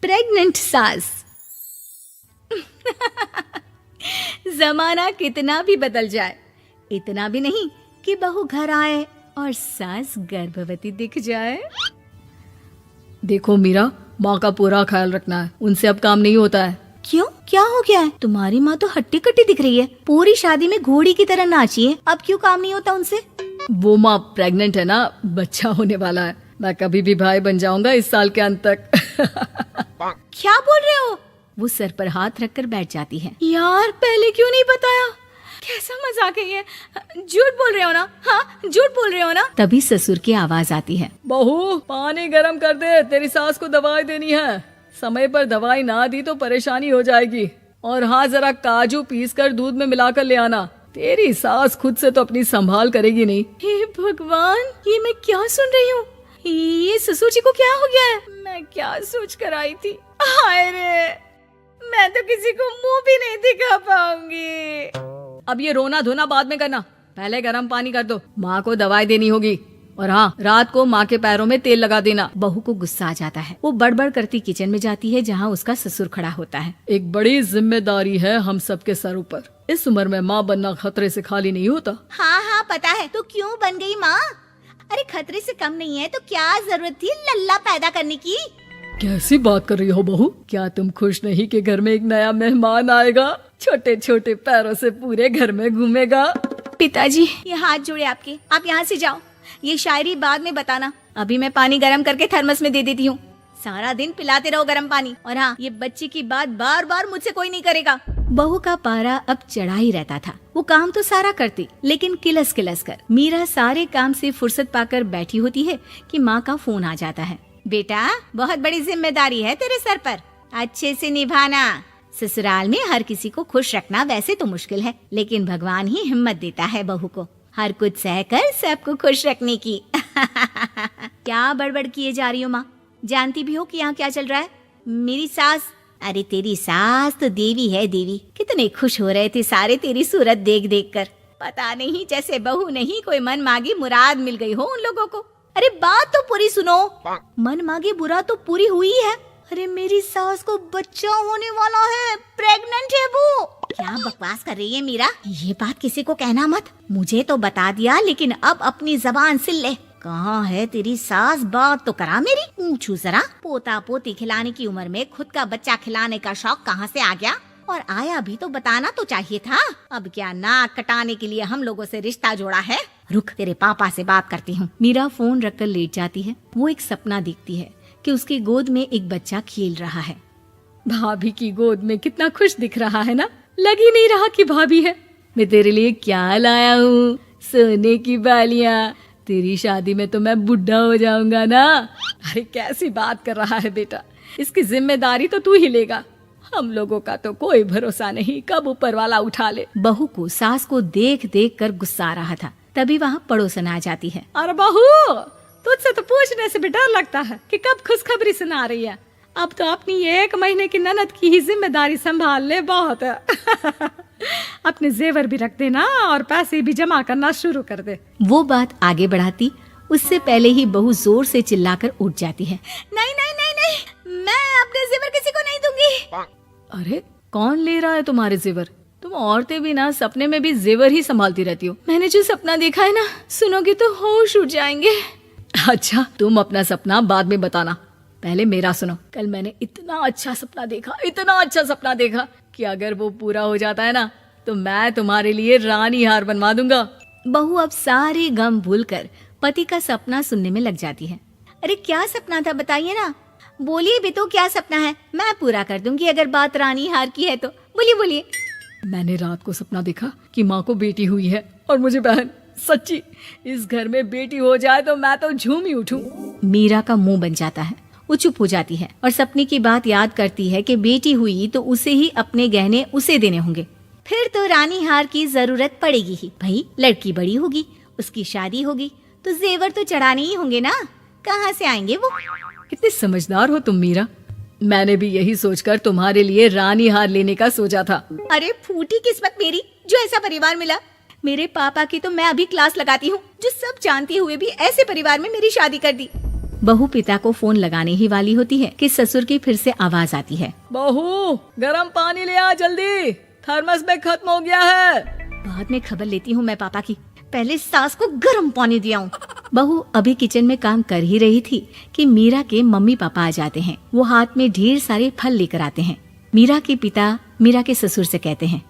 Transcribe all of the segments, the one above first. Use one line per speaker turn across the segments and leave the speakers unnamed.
Pregnant सास। जमाना कितना भी बदल जाए, इतना भी नहीं कि बहू घर आए और सास गर्भवती दिख जाए।
देखो मीरा, माँ का पूरा ख्याल रखना है, उनसे अब काम नहीं होता है।
क्यों, क्या हो गया है? तुम्हारी माँ तो हट्टी कट्टी दिख रही है, पूरी शादी में घोड़ी की तरह नाची है, अब क्यों काम नहीं होता उनसे?
वो माँ प्रेग्नेंट है ना, बच्चा होने वाला है। मैं कभी भी भाई बन जाऊंगा इस साल के अंत तक।
क्या बोल रहे हो? वो सर पर हाथ रखकर बैठ जाती है। यार, पहले क्यों नहीं बताया? कैसा मजाक है ये? झूठ बोल रहे हो ना? हाँ, झूठ बोल रहे हो ना? तभी ससुर की आवाज आती है।
बहू, पानी गरम कर दे, तेरी सास को दवाई देनी है। समय पर दवाई ना दी तो परेशानी हो जाएगी। और हाँ, जरा काजू पीस कर दूध में मिलाकर ले आना। तेरी सास खुद से तो अपनी संभाल करेगी नहीं।
हे भगवान, ये मैं क्या सुन रही हूँ? ये ससुर जी को क्या हो गया है? मैं क्या सोच कर आई थी? हाय रे, मैं तो किसी को मुंह भी नहीं दिखा पाऊंगी।
अब ये रोना धोना बाद में करना, पहले गर्म पानी कर दो, माँ को दवाई देनी होगी। और हाँ, रात को माँ के पैरों में तेल लगा देना।
बहू को गुस्सा आ जाता है। वो बड़बड़ करती किचन में जाती है जहाँ उसका ससुर खड़ा होता है।
एक बड़ी जिम्मेदारी है हम सबके सर ऊपर। इस उम्र में माँ बनना खतरे से खाली नहीं होता।
हाँ हाँ, पता है। तो क्यों बन गई माँ? अरे खतरे से कम नहीं है तो क्या जरूरत थी लल्ला पैदा करने की?
कैसी बात कर रही हो बहू? क्या तुम खुश नहीं कि घर में एक नया मेहमान आएगा, छोटे छोटे पैरों से पूरे घर में घूमेगा?
पिताजी, ये हाथ जोड़े आपके, आप यहाँ से जाओ। ये शायरी बाद में बताना, अभी मैं पानी गरम करके थर्मस में दे देती हूँ। सारा दिन पिलाते रहो गरम पानी। और हाँ, ये बच्ची की बात बार बार मुझसे कोई नहीं करेगा। बहू का पारा अब चढ़ा ही रहता था। वो काम तो सारा करती, लेकिन किलस किलस कर। मीरा सारे काम से फुर्सत पाकर बैठी होती है कि माँ का फोन आ जाता है। बेटा, बहुत बड़ी जिम्मेदारी है तेरे सर पर, अच्छे से निभाना। ससुराल में हर किसी को खुश रखना वैसे तो मुश्किल है, लेकिन भगवान ही हिम्मत देता है बहू को हर कुछ सहकर सबको खुश रखने की। क्या बड़बड़ किए जा रही हो माँ? जानती भी हो कि यहाँ क्या चल रहा है? मेरी सास, अरे तेरी सास तो देवी है देवी। कितने खुश हो रहे थे सारे तेरी सूरत देख देख कर। पता नहीं जैसे बहू नहीं कोई मन मांगी मुराद मिल गई हो उन लोगों को। अरे बात तो पूरी सुनो। मन मांगी बुरा तो पूरी हुई है। अरे मेरी सास को बच्चा होने वाला है, प्रेग्नेंट है वो। क्या बकवास कर रही है मीरा? ये बात किसी को कहना मत। मुझे तो बता दिया, लेकिन अब अपनी जबान सिल ले। कहाँ है तेरी सास? बात तो करा मेरी। पूछू जरा, पोता पोती खिलाने की उम्र में खुद का बच्चा खिलाने का शौक कहाँ से आ गया? और आया भी तो बताना तो चाहिए था। अब क्या नाक कटाने के लिए हम लोगों से रिश्ता जोड़ा है? रुक, तेरे पापा से बात करती हूँ। मीरा फोन रखकर लेट जाती है। वो एक सपना देखती है कि उसकी गोद में एक बच्चा खेल रहा है।
भाभी की गोद में कितना खुश दिख रहा है ना, लग ही नहीं रहा कि भाभी है। मैं तेरे लिए क्या लाया हूँ, सोने की बालियाँ। तेरी शादी में तो मैं बुढ़ा हो जाऊंगा ना। अरे कैसी बात कर रहा है बेटा, इसकी जिम्मेदारी तो तू ही लेगा। हम लोगों का तो कोई भरोसा नहीं, कब ऊपर वाला उठा ले।
बहू को सास को देख देख कर गुस्सा आ रहा था। तभी वहाँ पड़ोसन आ जाती है।
अरे बहू, तुझसे तो पूछने से भी डर लगता है कि कब खुशखबरी सुना रही है। अब तो अपनी 1 महीने की ननद की ही जिम्मेदारी संभाल ले, बहुत है। अपने जेवर भी रख देना और पैसे भी जमा करना शुरू कर दे।
वो बात आगे बढ़ाती उससे पहले ही बहू जोर से चिल्लाकर उठ जाती है। नहीं नहीं नहीं नहीं, मैं अपने जेवर किसी को नहीं दूंगी।
अरे कौन ले रहा है तुम्हारे जेवर? तुम औरतें भी ना सपने में भी जेवर ही संभालती रहती हो।
मैंने जो सपना देखा है ना, सुनोगे तो होश उड़ जाएंगे।
अच्छा, तुम अपना सपना बाद में बताना, पहले मेरा सुनो। कल मैंने इतना अच्छा सपना देखा कि अगर वो पूरा हो जाता है ना तो मैं तुम्हारे लिए रानी हार बनवा दूंगा।
बहू अब सारे गम भूलकर पति का सपना सुनने में लग जाती है। अरे क्या सपना था, बताइए ना। बोलिए भी तो, क्या सपना है? मैं पूरा कर दूंगी अगर बात रानी हार की है तो। बोलिए बोलिए।
मैंने रात को सपना देखा कि माँ को बेटी हुई है और मुझे बहन। सच्ची, इस घर में बेटी हो जाए तो मैं तो झूम ही उठूं।
मीरा का मुंह बन जाता है। वो चुप हो जाती है और सपने की बात याद करती है कि बेटी हुई तो उसे ही अपने गहने उसे देने होंगे। फिर तो रानी हार की जरूरत पड़ेगी ही। भाई, लड़की बड़ी होगी, उसकी शादी होगी तो जेवर तो चढ़ाने ही होंगे ना। कहाँ से आएंगे वो?
कितनी समझदार हो तुम मीरा। मैंने भी यही सोचकर तुम्हारे लिए रानी हार लेने का सोचा था।
अरे फूटी किस्मत मेरी, जो ऐसा परिवार मिला। मेरे पापा की तो मैं अभी क्लास लगाती हूँ, जो सब जानते हुए भी ऐसे परिवार में मेरी शादी कर दी। बहू पिता को फोन लगाने ही वाली होती है कि ससुर की फिर से आवाज आती है।
बहू, गरम पानी ले आ जल्दी, थर्मस में खत्म हो गया है।
बाद में खबर लेती हूँ मैं पापा की, पहले सास को गर्म पानी दिया हूँ। बहू अभी किचन में काम कर ही रही थी कि मीरा के मम्मी पापा आ जाते हैं। वो हाथ में ढेर सारे फल लेकर आते हैं। मीरा के पिता मीरा के ससुर से कहते हैं,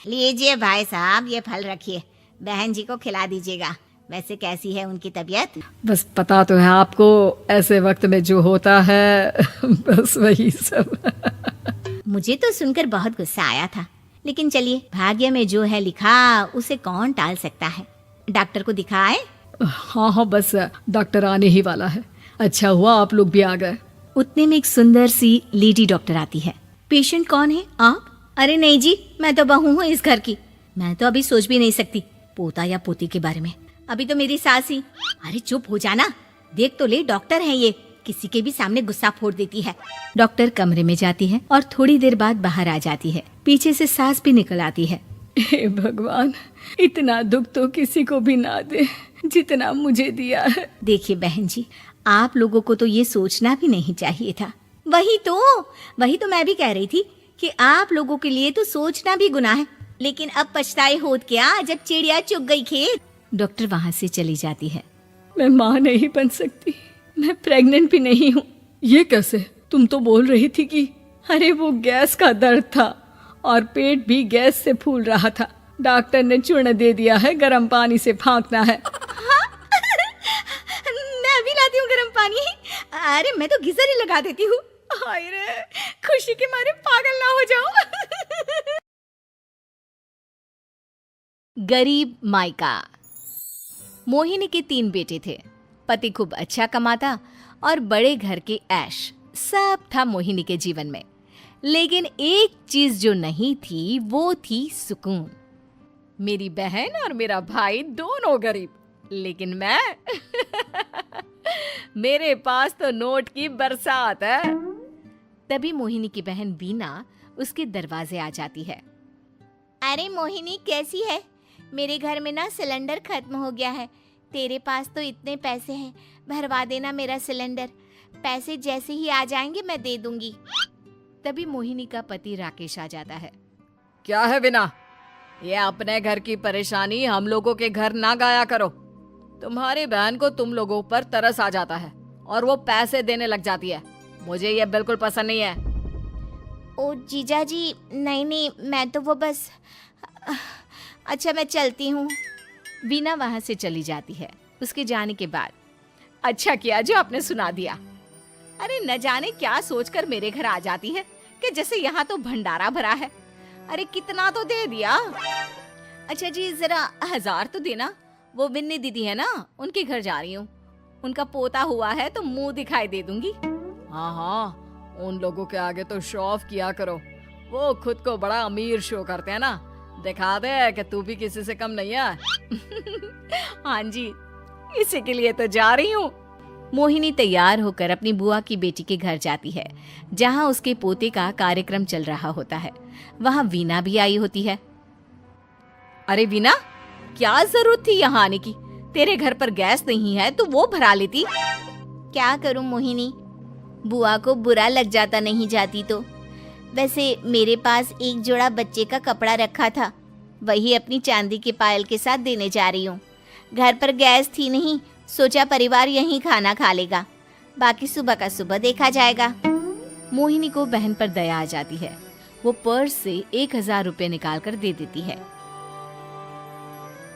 लीजिए भाई साहब, ये फल रखिए, बहन जी को खिला दीजिएगा। वैसे कैसी है उनकी तबीयत?
बस पता तो है आपको, ऐसे वक्त में जो होता है बस वही सब।
मुझे तो सुनकर बहुत गुस्सा आया था, लेकिन चलिए, भाग्य में जो है लिखा उसे कौन टाल सकता है। डॉक्टर को दिखाए?
हाँ हाँ, बस डॉक्टर आने ही वाला है। अच्छा हुआ आप लोग भी आ गए।
उतने में एक सुंदर सी लेडी डॉक्टर आती है। पेशेंट कौन है आप? अरे नहीं जी, मैं तो बहू हूँ इस घर की। मैं तो अभी सोच भी नहीं सकती पोता या पोती के बारे में। अभी तो मेरी सास ही। अरे चुप हो जाना, देख तो ले, डॉक्टर है ये, किसी के भी सामने गुस्सा फोड़ देती है। डॉक्टर कमरे में जाती है और थोड़ी देर बाद बाहर आ जाती है। पीछे से सास भी निकल आती है।
हे भगवान, इतना दुख तो किसी को भी ना दे जितना मुझे दिया है।
देखिए बहन जी, आप लोगों को तो ये सोचना भी नहीं चाहिए था। वही तो मैं भी कह रही थी कि आप लोगों के लिए तो सोचना भी गुनाह है, लेकिन अब पछताए होत क्या जब चिड़िया चुग गई खेत। डॉक्टर वहाँ से चली जाती है।
मैं माँ नहीं बन सकती, मैं प्रेग्नेंट भी नहीं हूँ। ये कैसे? तुम तो बोल रही थी कि अरे वो गैस का दर्द था और पेट भी गैस से फूल रहा था। डॉक्टर ने चूर्ण दे दिया है, गर्म पानी से फांकना है।
मैं भी लाती हूँ गर्म पानी। अरे मैं तो गीजर ही लगा देती हूँ। हाय रे, खुशी के मारे पागल ना हो जाओ। गरीब मायका। मोहिनी के 3 बेटे थे। पति खूब अच्छा कमाता और बड़े घर के ऐश सब था मोहिनी के जीवन में, लेकिन एक चीज जो नहीं थी वो थी सुकून। मेरी बहन और मेरा भाई दोनों गरीब, लेकिन मैं मेरे पास तो नोट की बरसात है। तभी मोहिनी की बहन बीना उसके दरवाजे आ जाती है।
अरे मोहिनी, कैसी है? मेरे घर में ना सिलेंडर खत्म हो गया है। तेरे पास तो इतने पैसे हैं, भरवा देना मेरा सिलेंडर। पैसे जैसे ही आ जाएंगे मैं दे दूंगी।
तभी मोहिनी का पति राकेश आ जाता है।
क्या है बिना, ये अपने घर की परेशानी हम लोगों के घर ना गाया करो। तुम्हारी बहन को तुम लोगों पर तरस आ जाता है और वो पैसे देने लग जाती है। मुझे ये बिल्कुल पसंद नहीं है।
ओ जीजा जी, नहीं, मैं तो वो बस। अच्छा, मैं चलती हूँ।
बीना वहां से चली जाती है। उसके जाने के बाद, अच्छा किया जो आपने सुना दिया। अरे न जाने क्या सोचकर मेरे घर आ जाती है कि जैसे यहाँ तो भंडारा भरा है। अरे कितना तो दे दिया। अच्छा जी, जरा 1000 तो देना। वो बिन्नी दीदी है ना, उनके घर जा रही हूँ। उनका पोता हुआ है तो मुंह दिखाई दे दूंगी।
हाँ, उन लोगों के आगे तो शो ऑफ किया करो। वो खुद को बड़ा अमीर शो करते हैं ना, दिखा दे कि तू भी किसी से कम नहीं है।
हाँ जी, इसी के लिए तो जा रही हूँ। मोहिनी तैयार होकर अपनी बुआ की बेटी के घर जाती है, जहाँ उसके पोते का कार्यक्रम चल रहा होता है। वहाँ वीना भी आई होती है। अरे वीना, क्या जरूरत थी यहाँ आने की? तेरे घर पर गैस नहीं है तो वो भरा लेती।
क्या करूं मोहिनी, बुआ को बुरा लग जाता नहीं जाती तो। वैसे मेरे पास एक जोड़ा बच्चे का कपड़ा रखा था, वही अपनी चांदी के पायल के साथ देने जा रही हूँ। घर पर गैस थी नहीं, सोचा परिवार यहीं खाना खा लेगा, बाकी सुबह का सुबह देखा जाएगा।
मोहिनी को बहन पर दया आ जाती है। वो पर्स से 1000 रुपए निकाल कर दे देती है।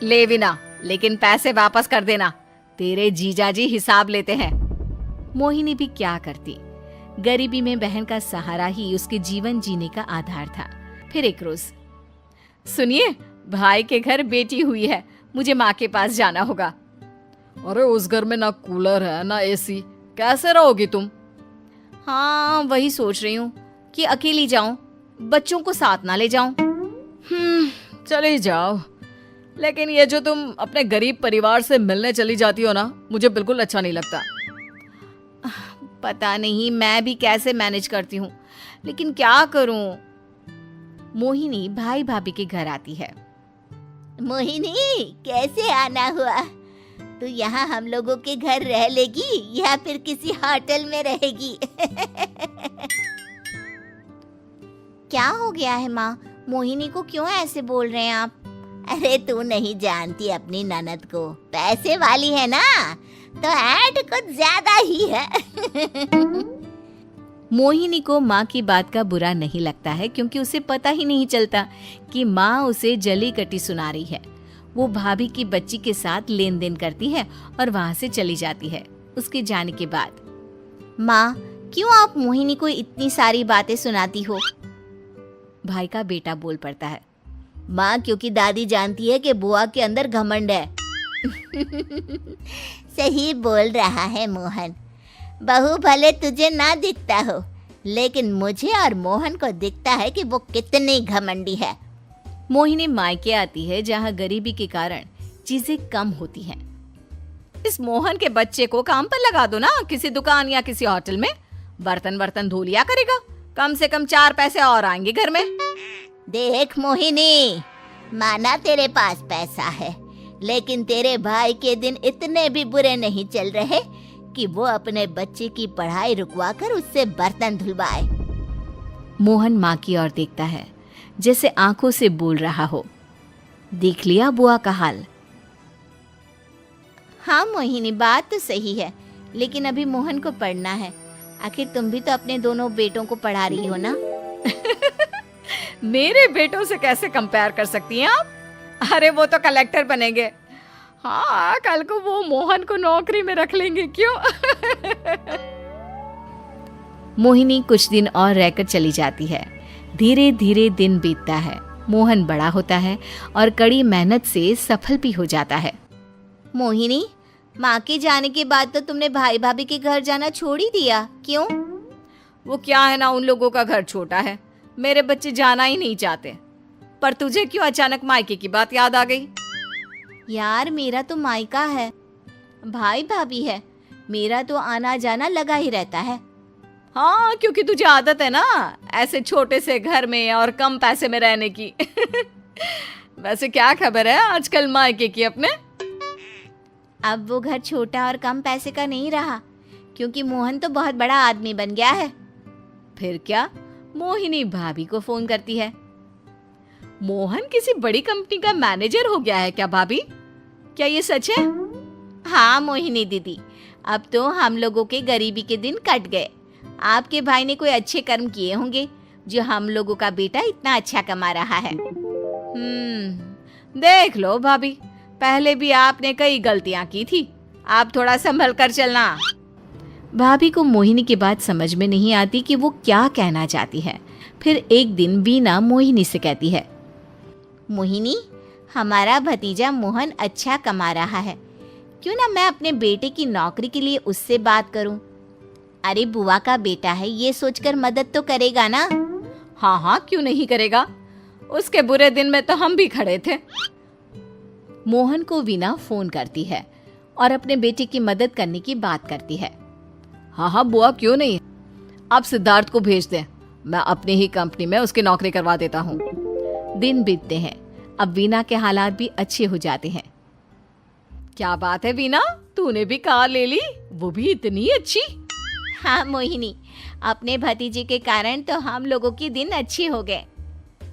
ले वीना, लेकिन पैसे वापस कर देना, तेरे जीजाजी हिसाब लेते हैं। मोहिनी भी क्या करती, गरीबी में बहन का सहारा ही उसके जीवन जीने का आधार था। फिर एक रोज, सुनिए, भाई के घर बेटी हुई है, मुझे माँ के पास जाना होगा।
अरे उस घर में ना कूलर है ना एसी, कैसे रहोगी तुम?
हाँ, वही सोच रही हूँ कि अकेली जाऊं, बच्चों को साथ ना ले जाऊं।
चले जाओ, लेकिन ये जो तुम अपने गरीब परिवार से मिलने चली जाती हो ना, मुझे बिल्कुल अच्छा नहीं लगता।
पता नहीं मैं भी कैसे मैनेज करती हूँ, लेकिन क्या करूँ। मोहिनी भाई भाभी के घर आती है।
मोहिनी, कैसे आना हुआ? तू यहाँ हम लोगों के घर रह लेगी या फिर किसी होटल में रहेगी? क्या हो गया है माँ? मोहिनी को क्यों ऐसे बोल रहे हैं आप? अरे तू नहीं जानती अपनी ननद को, पैसे वाली है ना, तो ऐड कुछ ज्यादा ही है।
मोहिनी को माँ की बात का बुरा नहीं लगता है, क्योंकि उसे पता ही नहीं चलता कि माँ उसे जली कटी सुना रही है। वो भाभी की बच्ची के साथ लेन देन करती है और वहाँ से चली जाती है उसके जाने के बाद।
माँ, क्यों आप मोहिनी को इतनी सारी बातें सुनाती हो?
भाई का बेटा बोल पड़ता है।
माँ, क्योंकि दादी जानती है कि बुआ के अंदर घमंड है। सही बोल रहा है मोहन। बहू भले तुझे ना दिखता हो, लेकिन मुझे और मोहन को दिखता है कि वो कितनी घमंडी है।
मोहिनी मायके आती है जहाँ गरीबी के कारण चीजें कम होती हैं। इस मोहन के बच्चे को काम पर लगा दो ना, किसी दुकान या किसी होटल में। बर्तन बर्तन धो लिया करेगा, कम से कम 4 पैसे और आएंगे घर में।
देख मोहिनी, माना तेरे पास पैसा है, लेकिन तेरे भाई के दिन इतने भी बुरे नहीं चल रहे कि वो अपने बच्चे की पढ़ाई रुकवाकर उससे बर्तन धुलवाए।
मोहन माँ की ओर देखता है, जैसे आंखों से बोल रहा हो, देख लिया बुआ का हाल।
हाँ मोहिनी, बात तो सही है, लेकिन अभी मोहन को पढ़ना है। आखिर तुम भी तो अपने दोनों बेटों को पढ़ा रही हो ना।
मेरे बेटों से कैसे कंपेयर कर सकती हैं आप? अरे वो तो कलेक्टर बनेंगे। हाँ, कल को वो मोहन को नौकरी में रख लेंगे, क्यों?
मोहिनी कुछ दिन और रहकर चली जाती है। धीरे धीरे दिन बीतता है। मोहन बड़ा होता है और कड़ी मेहनत से सफल भी हो जाता है।
मोहिनी, माँ के जाने के बाद तो तुमने भाई भाभी के घर जाना छोड़ ही दिया, क्यों?
वो क्या है ना, उन लोगों का घर छोटा है, मेरे बच्चे जाना ही नहीं चाहते। पर तुझे क्यों अचानक मायके की बात याद आ गई?
यार, मेरा तो मायका है, भाई भाभी है, मेरा तो आना जाना लगा ही रहता है।
हाँ, क्योंकि तुझे आदत है ना ऐसे छोटे से घर में और कम पैसे में रहने की। वैसे क्या खबर है आजकल मायके की अपने?
अब वो घर छोटा और कम पैसे का नहीं रहा, क्योंकि मोहन तो बहुत बड़ा आदमी बन गया है।
फिर क्या? मोहिनी भाभी को फोन करती है।
मोहन किसी बड़ी कंपनी का मैनेजर हो गया है क्या भाभी? क्या ये सच है?
हाँ मोहिनी दीदी, अब तो हम लोगों के गरीबी के दिन कट गए। आपके भाई ने कोई अच्छे कर्म किए होंगे, जो हम लोगों का बेटा इतना अच्छा कमा रहा है।
देख लो भाभी, पहले भी आपने कई गलतियां की थी, आप थोड़ा संभल कर चलना।
भाभी को मोहिनी की बात समझ में नहीं आती कि वो क्या कहना चाहती है। फिर एक दिन वीना मोहिनी से कहती है,
मोहिनी, हमारा भतीजा मोहन अच्छा कमा रहा है, क्यों ना मैं अपने बेटे की नौकरी के लिए उससे बात करूं? अरे बुआ का बेटा है, ये सोचकर मदद तो करेगा ना।
हाँ हाँ, क्यों नहीं करेगा, उसके बुरे दिन में तो हम भी खड़े थे।
मोहन को वीना फोन करती है और अपने बेटे की मदद करने की बात करती है।
हाँ हाँ बुआ, क्यों नहीं, आप सिद्धार्थ को भेज दें, मैं अपनी ही कंपनी में उसकी नौकरी करवा देता हूँ।
दिन बीतते हैं, अब वीना के हालात भी अच्छे हो जाते हैं।
क्या बात है वीना, तूने भी कार ले ली, वो भी इतनी अच्छी?
हाँ मोहिनी, अपने भतीजे के कारण तो हम लोगों के दिन अच्छे हो गए।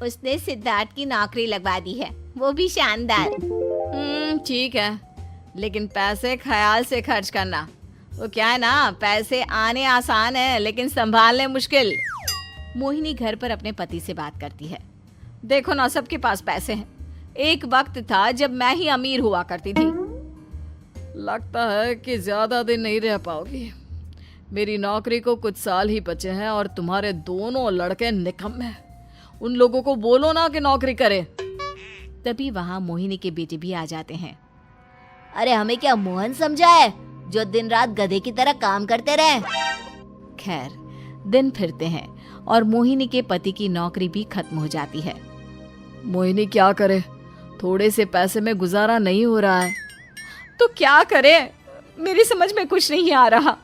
उसने सिद्धार्थ की नौकरी लगवा दी है, वो भी शानदार।
ठीक है, लेकिन पैसे ख्याल से खर्च करना। वो क्या है ना, पैसे आने आसान है लेकिन संभालने मुश्किल।
मोहिनी घर पर अपने पति से बात करती है।
देखो ना, सबके पास पैसे हैं, एक वक्त था जब मैं ही अमीर हुआ करती थी। लगता है कि ज्यादा दिन नहीं रह पाओगी, मेरी नौकरी को कुछ साल ही बचे हैं और तुम्हारे दोनों लड़के निकम्मे हैं। उन लोगों को बोलो ना कि नौकरी करे।
तभी वहाँ मोहिनी के बेटे भी आ जाते हैं।
अरे हमें क्या मोहन समझा है, जो दिन रात गधे की तरह काम करते रहे?
खैर, दिन फिरते हैं और मोहिनी के पति की नौकरी भी खत्म हो जाती है।
मोहिनी क्या करे, थोड़े से पैसे में गुजारा नहीं हो रहा है। तो क्या करे, मेरी समझ में कुछ नहीं आ रहा।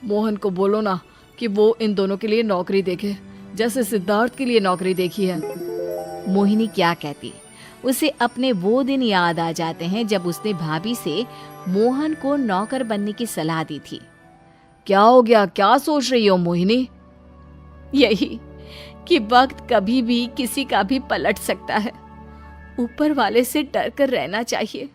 मोहन को बोलो ना कि वो इन दोनों के लिए नौकरी देखे, जैसे सिद्धार्थ के लिए नौकरी देखी है।
मोहिनी क्या कहती, उसे अपने वो दिन याद आ जाते हैं जब उसने भाभी से
मोहन को नौकर बनने की सलाह दी थी। क्या हो गया, क्या सोच रही हो मोहिनी? यही कि वक्त कभी भी किसी का भी पलट सकता है। ऊपर वाले से डर कर रहना चाहिए।